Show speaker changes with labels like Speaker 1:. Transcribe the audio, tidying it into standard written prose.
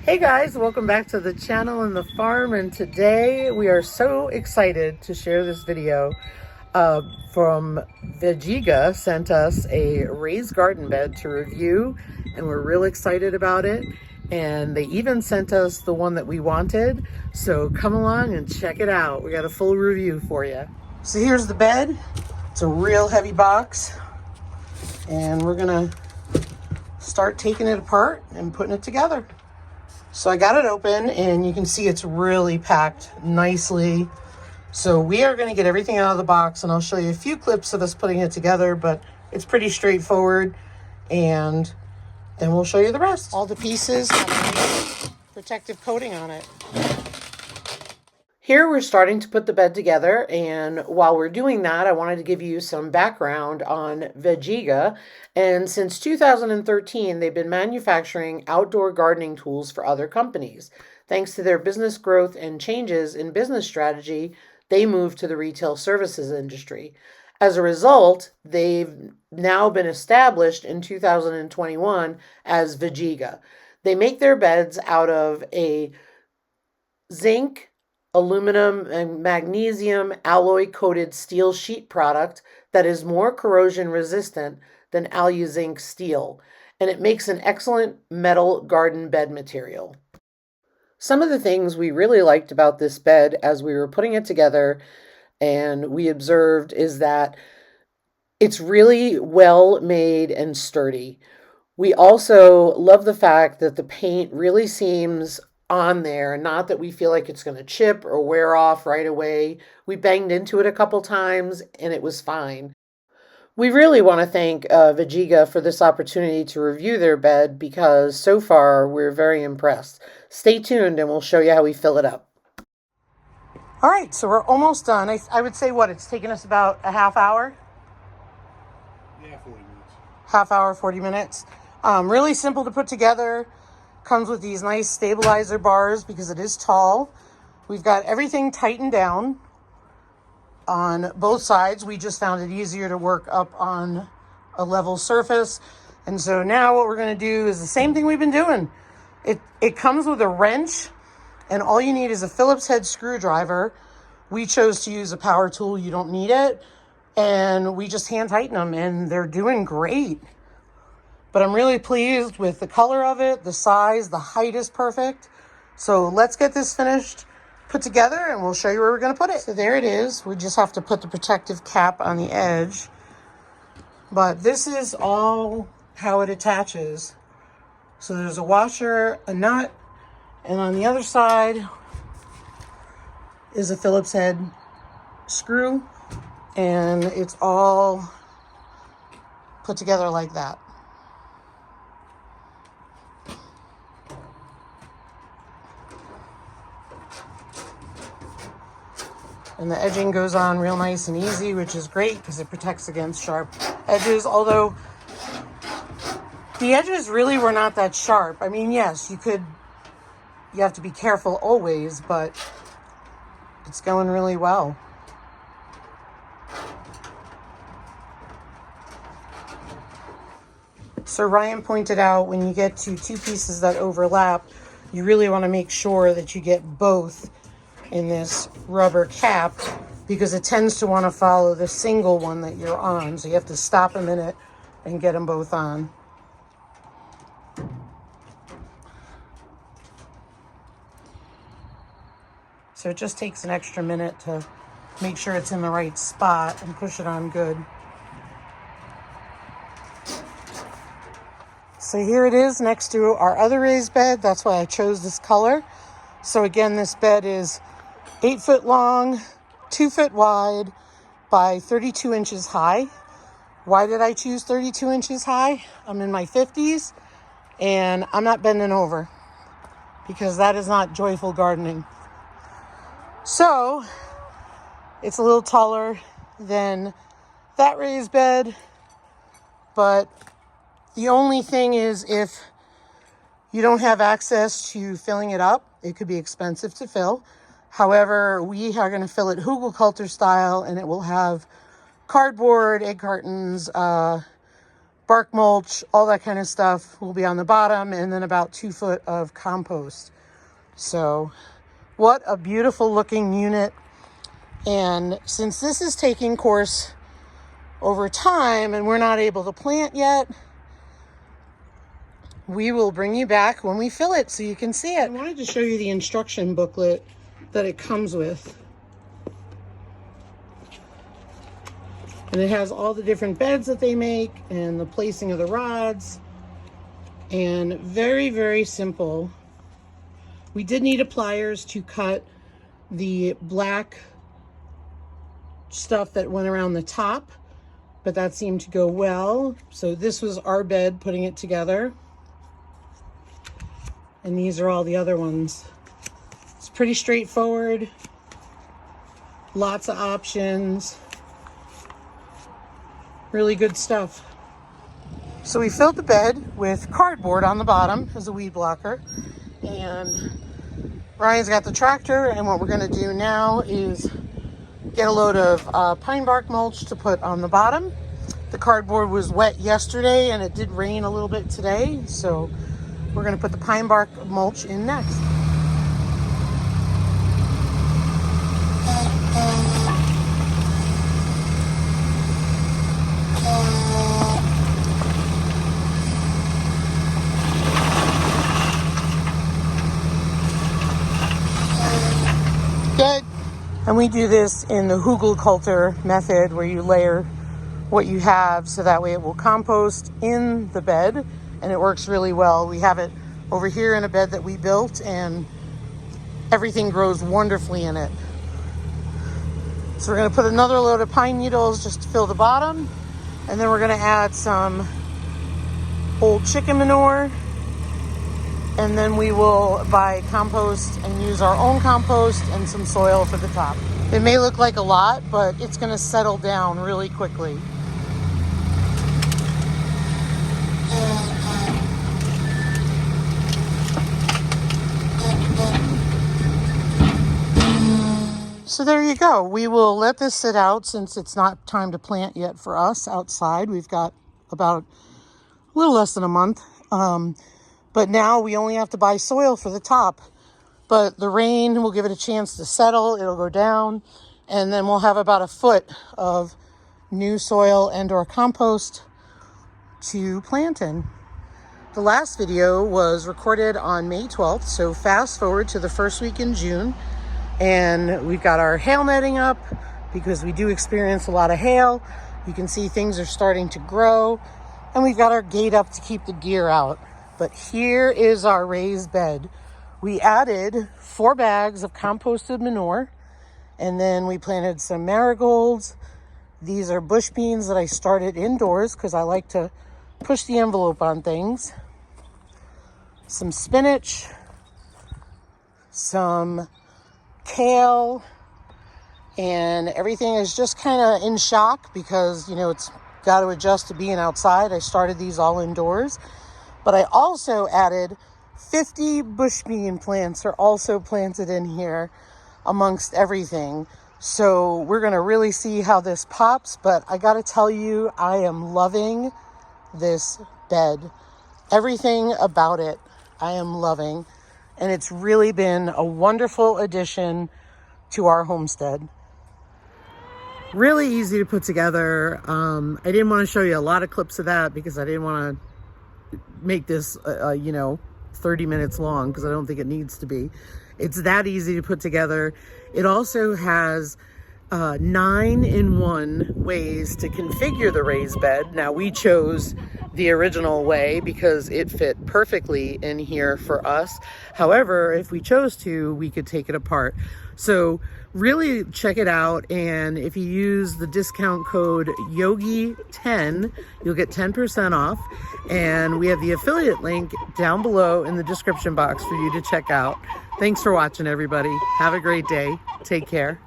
Speaker 1: Hey guys, welcome back to the channel and the farm, and today we are so excited to share this video from Vegega. Sent us a raised garden bed to review and we're real excited about it, and they even sent us the one that we wanted, so come along and check it out. We got a full review for you. So here's the bed. It's a real heavy box and we're gonna start taking it apart and putting it together. So I got it open and you can see it's really packed nicely. So we are going to get everything out of the box and I'll show you a few clips of us putting it together, but it's pretty straightforward, and then we'll show you the rest. All the pieces have a nice protective coating on it. Here we're starting to put the bed together, and while we're doing that, I wanted to give you some background on Vegega. And since 2013, they've been manufacturing outdoor gardening tools for other companies. Thanks to their business growth and changes in business strategy, they moved to the retail services industry. As a result, they've now been established in 2021 as Vegega. They make their beds out of a zinc, aluminum, and magnesium alloy coated steel sheet product that is more corrosion resistant than alu-zinc steel, and it makes an excellent metal garden bed material. Some of the things we really liked about this bed as we were putting it together and we observed is that it's really well made and sturdy. We also love the fact that the paint really seems on there, not that we feel like it's going to chip or wear off right away. We banged into it a couple times and it was fine. We really want to thank Vegega for this opportunity to review their bed, because so far we're very impressed. Stay tuned and we'll show you how we fill it up. All right, so we're almost done. I would say it's taken us about a half hour?
Speaker 2: Yeah, 40 minutes.
Speaker 1: Half hour, 40 minutes. Really simple to put together. Comes with these nice stabilizer bars because it is tall. We've got everything tightened down on both sides. We just found it easier to work up on a level surface. And so now what we're going to do is the same thing we've been doing. It comes with a wrench, and all you need is a Phillips head screwdriver. We chose to use a power tool. You don't need it. And we just hand tighten them, and they're doing great. But I'm really pleased with the color of it, the size, the height is perfect. So let's get this finished, put together, and we'll show you where we're going to put it. So there it is. We just have to put the protective cap on the edge. But this is all how it attaches. So there's a washer, a nut, and on the other side is a Phillips head screw. And it's all put together like that. And the edging goes on real nice and easy, which is great because it protects against sharp edges. Although the edges really were not that sharp. I mean, yes, you have to be careful always, but it's going really well. So Ryan pointed out when you get to two pieces that overlap, you really want to make sure that you get both in this rubber cap, because it tends to want to follow the single one that you're on. So you have to stop a minute and get them both on. So it just takes an extra minute to make sure it's in the right spot and push it on good. So here it is next to our other raised bed. That's why I chose this color. So again, this bed is 8 foot long, 2 foot wide by 32 inches high. Why did I choose 32 inches high? I'm in my 50s and I'm not bending over because that is not joyful gardening. So it's a little taller than that raised bed, but the only thing is if you don't have access to filling it up, it could be expensive to fill. However, we are going to fill it hugelkultur style, and it will have cardboard, egg cartons, bark mulch, all that kind of stuff will be on the bottom, and then about 2 foot of compost. So what a beautiful looking unit. And since this is taking course over time and we're not able to plant yet, we will bring you back when we fill it so you can see it. I wanted to show you the instruction booklet that it comes with. And it has all the different beds that they make and the placing of the rods. And very, very simple. We did need pliers to cut the black stuff that went around the top, but that seemed to go well. So this was our bed, putting it together. And these are all the other ones. It's pretty straightforward. Lots of options. Really good stuff. So we filled the bed with cardboard on the bottom as a weed blocker. And Ryan's got the tractor, and what we're gonna do now is get a load of pine bark mulch to put on the bottom. The cardboard was wet yesterday and it did rain a little bit today, so we're gonna put the pine bark mulch in next. Good. And we do this in the hugelkultur method, where you layer what you have so that way it will compost in the bed, and it works really well. We have it over here in a bed that we built, and everything grows wonderfully in it. So we're going to put another load of pine needles just to fill the bottom, and then we're going to add some old chicken manure, and then we will buy compost and use our own compost and some soil for the top. It may look like a lot, but it's going to settle down really quickly. So there you go. We will let this sit out since it's not time to plant yet for us outside. We've got about a little less than a month. But now we only have to buy soil for the top. But the rain will give it a chance to settle. It'll go down. And then we'll have about a foot of new soil and or compost to plant in. The last video was recorded on May 12th. So fast forward to the first week in June. And we've got our hail netting up because we do experience a lot of hail. You can see things are starting to grow. And we've got our gate up to keep the deer out. But here is our raised bed. We added 4 bags of composted manure, and then we planted some marigolds. These are bush beans that I started indoors because I like to push the envelope on things. Some spinach, some kale, and everything is just kind of in shock because, you know, it's got to adjust to being outside. I started these all indoors. But I also added 50 bush bean plants are also planted in here amongst everything. So we're going to really see how this pops. But I got to tell you, I am loving this bed. Everything about it, I am loving. And it's really been a wonderful addition to our homestead. Really easy to put together. I didn't want to show you a lot of clips of that because I didn't want to make this 30 minutes long because I don't think it needs to be. It's that easy to put together. It also has 9-in-1 ways to configure the raised bed. Now we chose the original way because it fit perfectly in here for us. However, if we chose to, we could take it apart. So really check it out, and if you use the discount code YOGI10, you'll get 10% off, and we have the affiliate link down below in the description box for you to check out. Thanks for watching, everybody. Have a great day. Take care.